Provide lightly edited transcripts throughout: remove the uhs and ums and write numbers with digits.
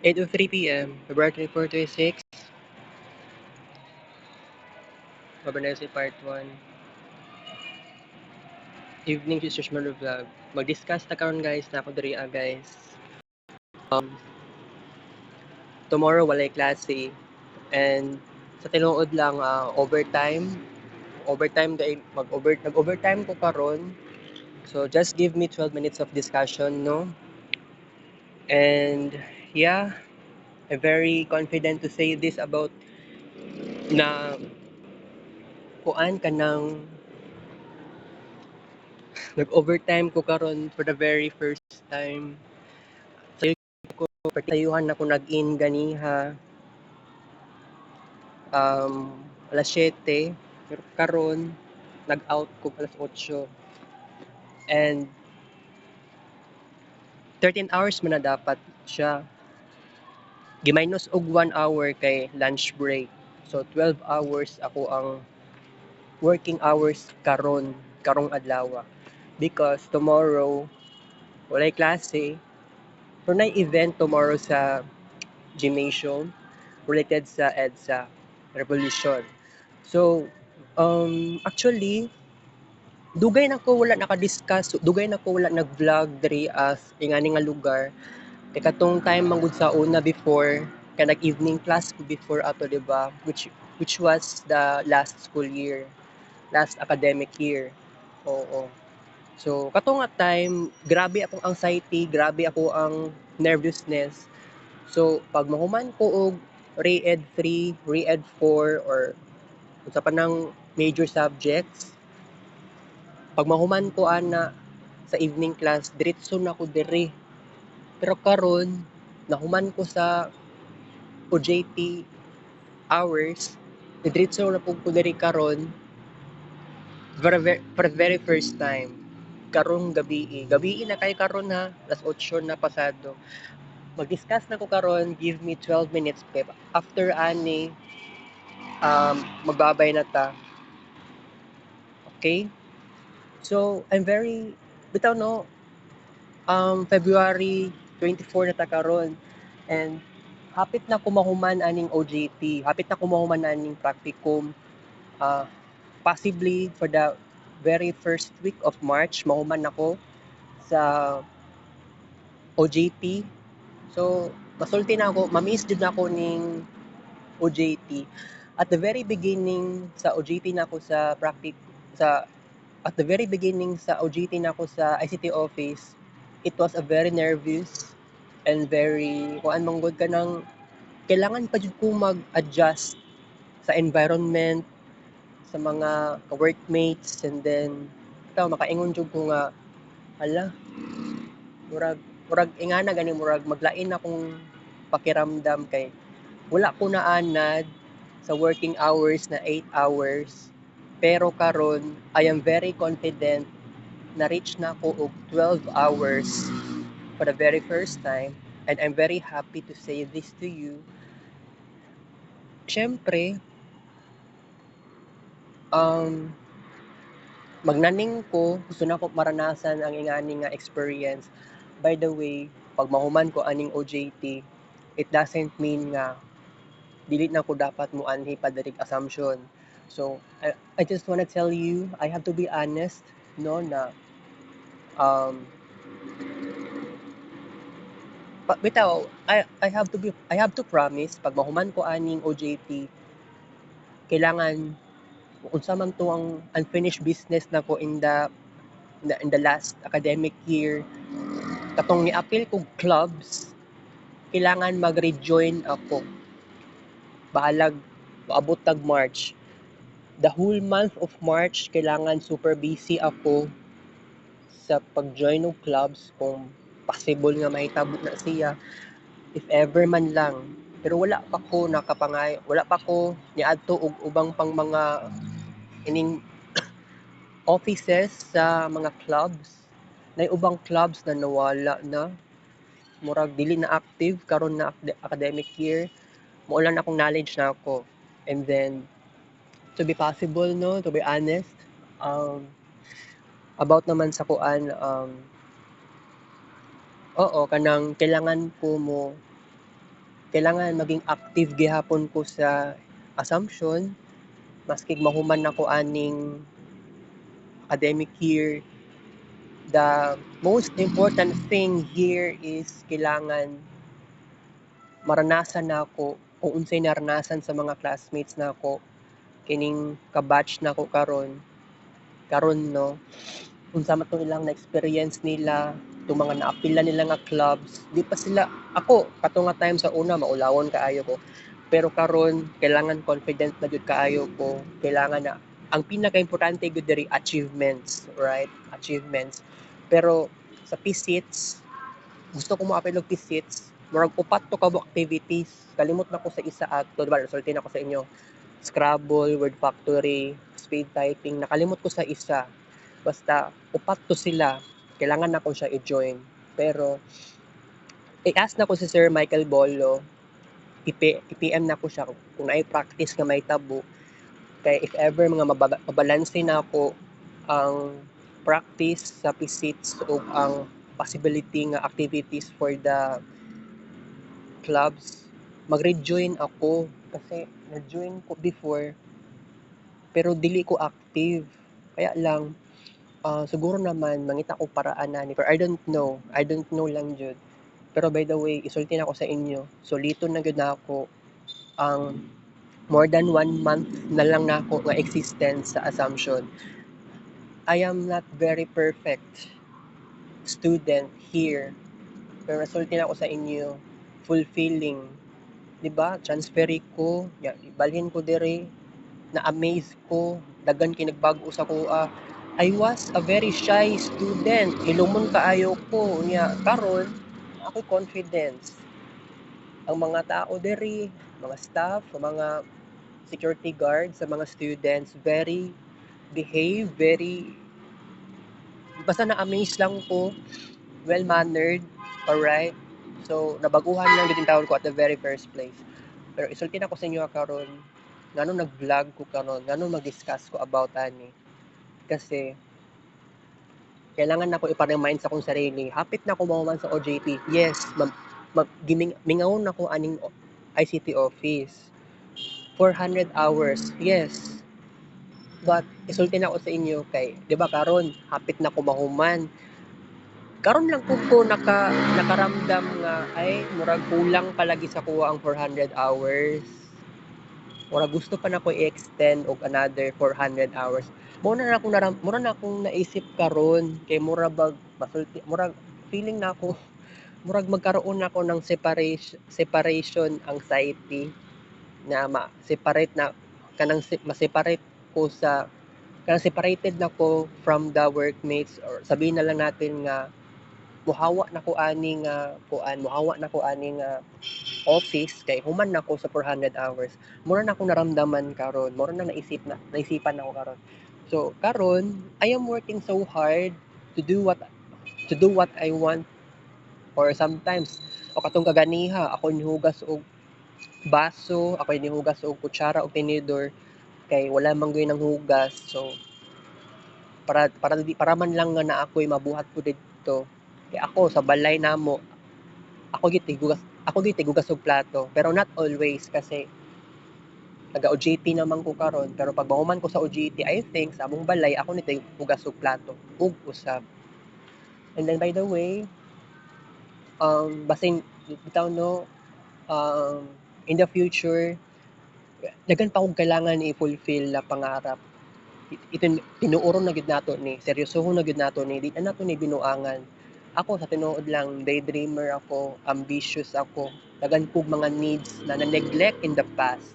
8:03 p.m. February 24, 26. Mabanese Part 1. Evening si Sushmanu Vlog. Mag-discuss ta karon guys na ako diri guys. Tomorrow walay klase and sa tinuod lang overtime. Overtime dahil nag-overtime ko karon. So just give me 12 minutes of discussion, no? And yeah, I'm very confident to say this about na kuan ka ng nag-overtime ko karon for the very first time. So ko pertayuhan ako nag-in ganiha alas 7 pero karon nag-out ko alas 8 and 13 hours man na dapat siya. Giminus og 1 hour kay lunch break. So 12 hours ako ang working hours karong adlaw. Because tomorrow walay klase. Pero na event tomorrow sa gymnasium related sa EDSA Revolution. So actually dugay na ko wala naka-discuss, dugay na ko wala nag-vlog diri as ingani nga lugar. Kay katong time manggod sa una before kay nag-evening class ko before ato, di ba? Which was the last school year, last academic year. Oo. So kato nga time, grabe akong anxiety, grabe ako ang nervousness. So pag mahuman ko og Re-Ed 3, Re-Ed 4 or unsa pa nang major subjects, pag mahuman ko ana sa evening class, diretso na ko diri. Pero karon nahuman ko sa OJT hours, diretso na pud ko diri karon for the very first time. Karong gabi na kay karon ha, alas 8 na pasado. Mag-discuss na ko karon, give me 12 minutes pep. After ani magbabay na ta. Okay? So, I'm very bitaw no February 24 na ta karon and hapit na ko mahuman aning OJT, hapit na ko mahuman aning practicum. Possibly for the very first week of March mahuman ako sa OJT. So, masulti na ako, ma-miss jud na ako ning OJT. At the very beginning sa OJT na ako sa at the very beginning sa OJT na ako sa ICT office, it was a very nervous and very kuan manggod ka ng kailangan pa jud ko mag-adjust sa environment, sa mga workmates, and then ikaw makaingon jud ko nga hala murag ingana gani murag maglain akong pakiramdam kay wala ko naanad sa working hours na 8 hours. Pero karon I am very confident na reach na ako og 12 hours for the very first time, and I'm very happy to say this to you. Syempre, magnaning ko, gusto na ko maranasan ang ingani nga experience. By the way, pag mahuman ko aning OJT, it doesn't mean nga dili na ko dapat mo anhi padarig assumption. So, I just wanna tell you, I have to be honest, no, na bitaw, I have to promise pag mahuman ko aning OJT, kailangan unsa man to ang unfinished business na ko in the last academic year, katong ni-appeal kog clubs, kailangan mag-rejoin ako. Bahalag maabot tag March. The whole month of March, kailangan super busy ako sa pag-join ng clubs kung possible nga mahitabo na siya if ever man lang. Pero wala pa ko wala pa ko niadto og ubang pang mga ining offices sa mga clubs. Nay ubang clubs na nawala na, murag dili na active karon na academic year. Mao lang akong knowledge na ako. And then to be possible, no, to be honest, about naman sa kuan, oo, kanang kailangan ko mo kailangan maging active gihapon ko sa Assumption maski mahuman ako aning academic year. The most important thing here is kailangan maranasan nako kung unsay naranasan sa mga classmates nako kining ka-batch nako karon no, unsa man tong ilang na-experience nila, itong mga naapila nila nga clubs, di pa sila, ako, kato nga time sa una, maulawon kaayo ko. Pero karon kailangan confident na jud kaayo ko. Kailangan na, ang pinaka-importante jud diri achievements, right? Achievements. Pero sa PSITS, gusto ko mo apil og PSITS, murag upat to ka activities. Kalimot na ko sa isa ato, diba? Resulti na ko sa inyo. Scrabble, word factory, speed typing, nakalimot ko sa isa. Basta upat to sila, kailangan na ko siya i-join. Pero i-ask na ko si Sir Michael Bolo, i-PM na ko siya kung na-practice nga may tabo. Kaya if ever mga mabalanse na ako ang practice sa PSITS o ang possibility nga activities for the clubs, mag-rejoin ako kasi na-join ko before pero dili ko active. Kaya lang siguro naman mangita ko paraan na ni, pero I don't know lang jud. Pero by the way, isulti na ako sa inyo, solito na gud na ako ang more than 1 month na lang na ako nga existence sa Assumption. I am not very perfect student here, pero resulti na ako sa inyo, fulfilling. Diba? Transferi ko, balhin ko diri, na-amaze ko, dagan kinagbago sa kuha. I was a very shy student. Ilumon kaayo ko niya. Karon, ako confidence. Ang mga tao diri, mga staff, mga security guards, sa mga students, very behave, very basta na-amaze lang ko, well-mannered, alright? So, nabaguhan lang din tawon ko at the very first place. Pero isulti na ko sa inyo karon, ngano nag-vlog ko karon, ngano mag-discuss ko about ani. Kasi kailangan na ko ipa-remind sa akong sarili. Hapit na ko mahuman sa OJT. Yes, mingawon na ko aning ICT office. 400 hours. Yes. But isulti na ko sa inyo kay, 'di ba karon hapit na ko mahuman. Karon lang pud ko nakaramdam nga ay murag kulang palagi sa kuha ang 400 hours. Murag gusto pa nako i-extend og another 400 hours. Mura na akong naisip karon kay mura bag masulti, murag feeling na ako murag magkaroon ako ng separation anxiety na ma-separate na kanang ma-separate ko sa kanang separated na ko from the workmates, or sabihin na lang natin nga muhawa na ko ani nga kuan, muhawa na ko ani nga office kay human na ko sa 400 hours. Mura na akong naramdaman karon, mura na naisipan ako karon. So karon, I am working so hard to do what I want, or sometimes o katong kaganiha ako nihugas og baso, ako nihugas og kutsara og tinidor kay wala man gyud nang hugas. So para man lang nga na ako'y mabuhat ko didto. Kay ako sa balay namo, ako gid tigugas og plato, pero not always kasi taga OJT naman ko karon, pero pag mahuman ko sa OJT, I think sa among balay ako ni tigugas og plato ug usab. And then by the way, basin bitaw no, in the future daghan pa kong kailangan i-fulfill na pangarap. Tinuoron na gid nato ni, seryosohon na gid nato ni, di na nato ni binuangan. Ako sa tinuod lang, daydreamer ako, ambitious ako, daghan kog mga needs na na-neglect in the past.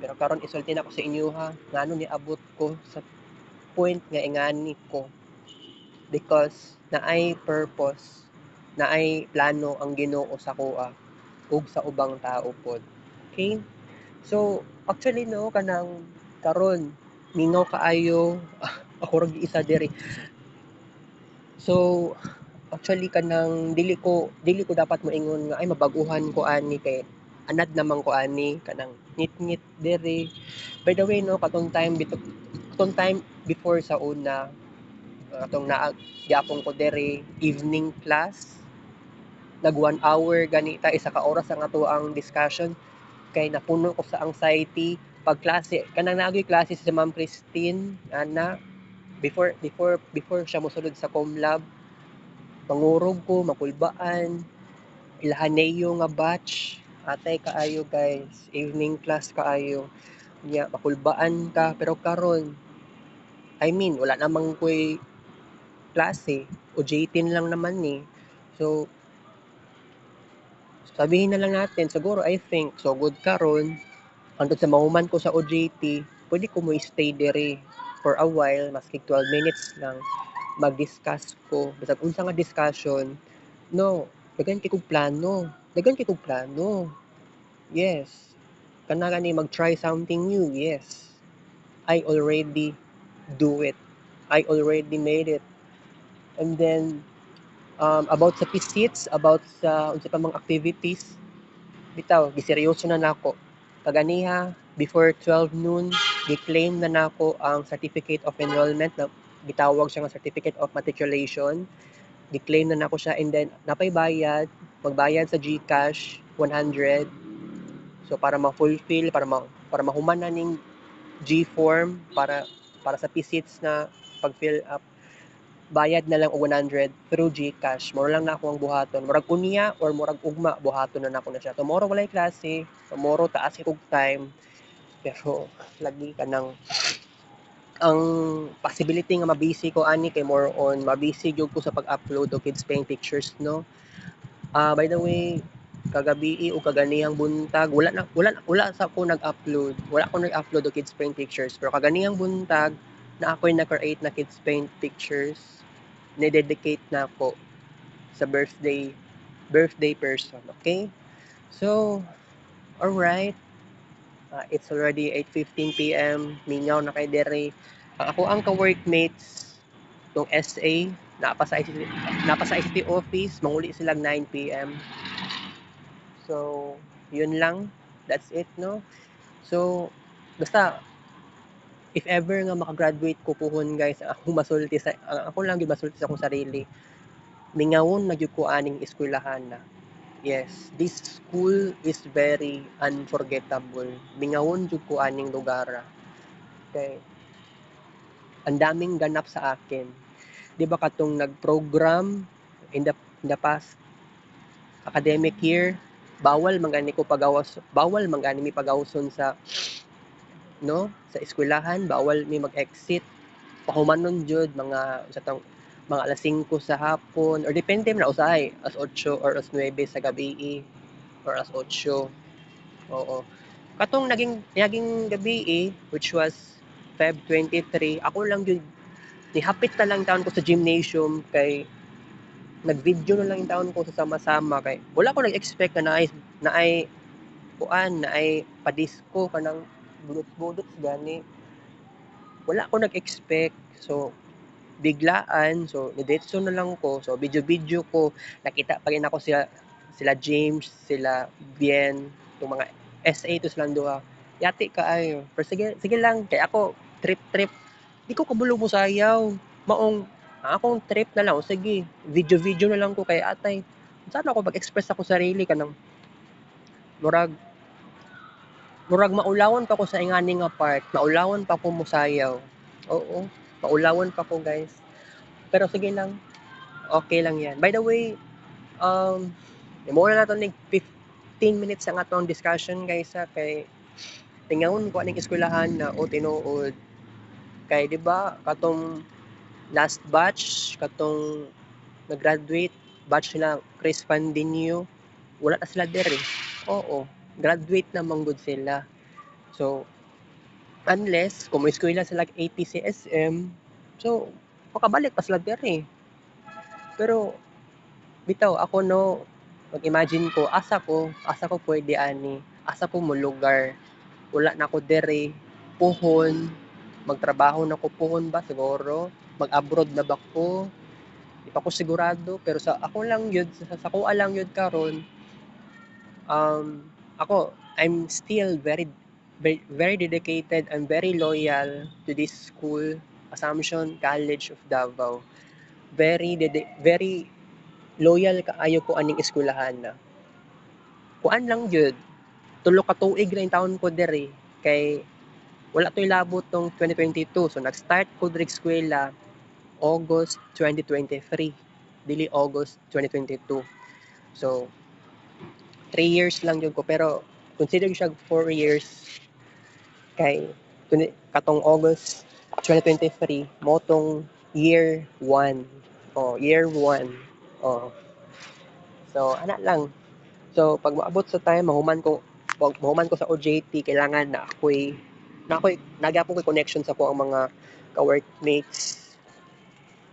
Pero karon isulti na ko sa inyo ha, ngano ni abot ko sa point nga ingani ko, because naay purpose, naay plano ang Ginoo sa kuha ug sa ubang tao pod. Okay? So, actually no, kanang karon mingaw kaayo ako ra isa diri. So, actually kanang dili ko dapat moingon nga ay mabaguhan ko ani kay anad naman ko ani kanang ngit-ngit diri. By the way no, katong time before sa una, atong naa gyapon ko diri evening class, nag 1 hour ganita isa ka oras ang ato ang discussion kay napuno ko sa anxiety pag klase kanang naagyo'y klase si Ma'am Christine ana before siya mosulod sa Comlab pangurog ko makulbaan ilahaneyo nga batch atay kaayo guys evening class kaayo nya makulbaan ka pero karon I mean wala namang ko'y klase OJT lang naman ni so sabihin na lang natin siguro I think so good karon hangtod sa mahuman ko sa OJT pwede ko mo stay dere for a while maski 12 minutes lang mag-discuss ko bisag unsa nga discussion no daghan kay kog plano yes kana gani mag-try something new yes I already do it I already made it and then about sa PSITs about sa unsa pa mga activities bitaw giseryoso na nako kaganiha before 12 noon gi-claim na nako ang certificate of enrollment na gitawag siya nga certificate of matriculation gi-claim na nako siya and then napay bayad magbayad sa GCash 100 so para ma-fulfill para mahuman na ning G-form para sa PSITs na pag-fill up bayad na lang og 100 through GCash moro lang na ako ang buhaton murag unya or murag ugma buhaton na nako na siya tomorrow walay klase tomorrow taas kog time pero lagi ka nang ang possibility nga mabisi ko ani kay more on mabisi gyud ko sa pag-upload og kids paint pictures no by the way kagabi o kaganihang buntag wala sa ako nag-upload og kids paint pictures pero kaganihang buntag na ako'y na-create na kids paint pictures ni-dedicate na ako sa birthday person okay so alright it's already 8:15 PM mingaw na kay dere ako ang ka-workmates tong SA napa sa ICT office manguli sila 9 PM so yun lang that's it no so basta if ever nga makagraduate ko puhon guys ako masulti sa ako lang gyud masulti sa akong sarili mingawon na gyud ko aning eskwelahan na yes this school is very unforgettable mingawon jud ko aning lugar kay ang daming ganap sa akin di ba katong nag-program in the past academic year bawal man gani mi pagawson sa no sa eskwelahan bawal mi mag-exit pahumanon jud mga mga alas 5 sa hapon or depende na usahay as 8 or as 9 sa gabi or as 8 oo katong naging gabi which was Feb 23 ako lang yun nihapit na lang taon ko sa gymnasium kay nag-video na lang yung taon ko sa sama-sama kay wala ko nag-expect na naay padisco kanang budot gani wala ko nag-expect so biglaan so nidetso na lang ko so video ko nakita pa rin ako sila James sila Bien yung mga SA to silang duha yati kaayo pero sige lang kay ako trip di ko kabulog mo sayaw maong akong trip na lang o sige video na lang ko kay atay saan ako mag-express ako sarili kanang murag maulawon pa ko sa ingani nga part maulawon pa ko mosayaw oo maulawon pa ko guys pero sige lang okay lang yan by the way mo na nato ning 15 minutes ang atong discussion guys kay tingawon ko aning eskwelahan na o tinuod kay di ba katong last batch katong nag-graduate batch nila Chris Pandinio wala na sila dere oo graduate na manggod sila so unless kung may eskwela sila APCSM so makabalik pa sila dere pero bitaw ako no mag-imagine ko asa ko pwede ani asa ko mo lugar wala na ako dere puhon magtrabaho na ko puhon ba siguro mag-abroad na ba ko di pa ko sigurado pero sa ako lang yun sa kuha lang yun karon ako I'm still very dedicated and very loyal to this school Assumption College of Davao very loyal kaayo ko aning eskwelahan na. Kuan lang jud, tulo ka tuig ra yung taon ko diri kay wala to'y labot tong 2022. So nag-start ko diri eskwela August 2023, dili August 2022. So 3 years lang jud ko pero consider siya 4 years kay katong August 2023 mo tong year 1. Oh, year 1. Oh. So ana lang. So pag maabot sa time mahuman ko sa OJT kailangan na ako'y nagyapon ko'y connection sa ko ang mga ka-workmates,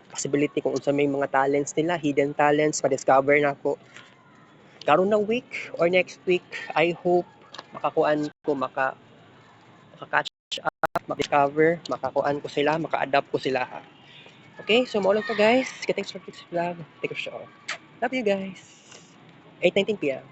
possibility kung unsa may mga talents nila, hidden talents pa-discover na ko karon na week or next week. I hope makakuan ko maka-catch up, maka-discover, makakuan ko sila, maka-adapt ko sila. Okay, so mao lang to guys. Okay, thanks for this vlog. Take a show. Love you guys. 8:19 p.m.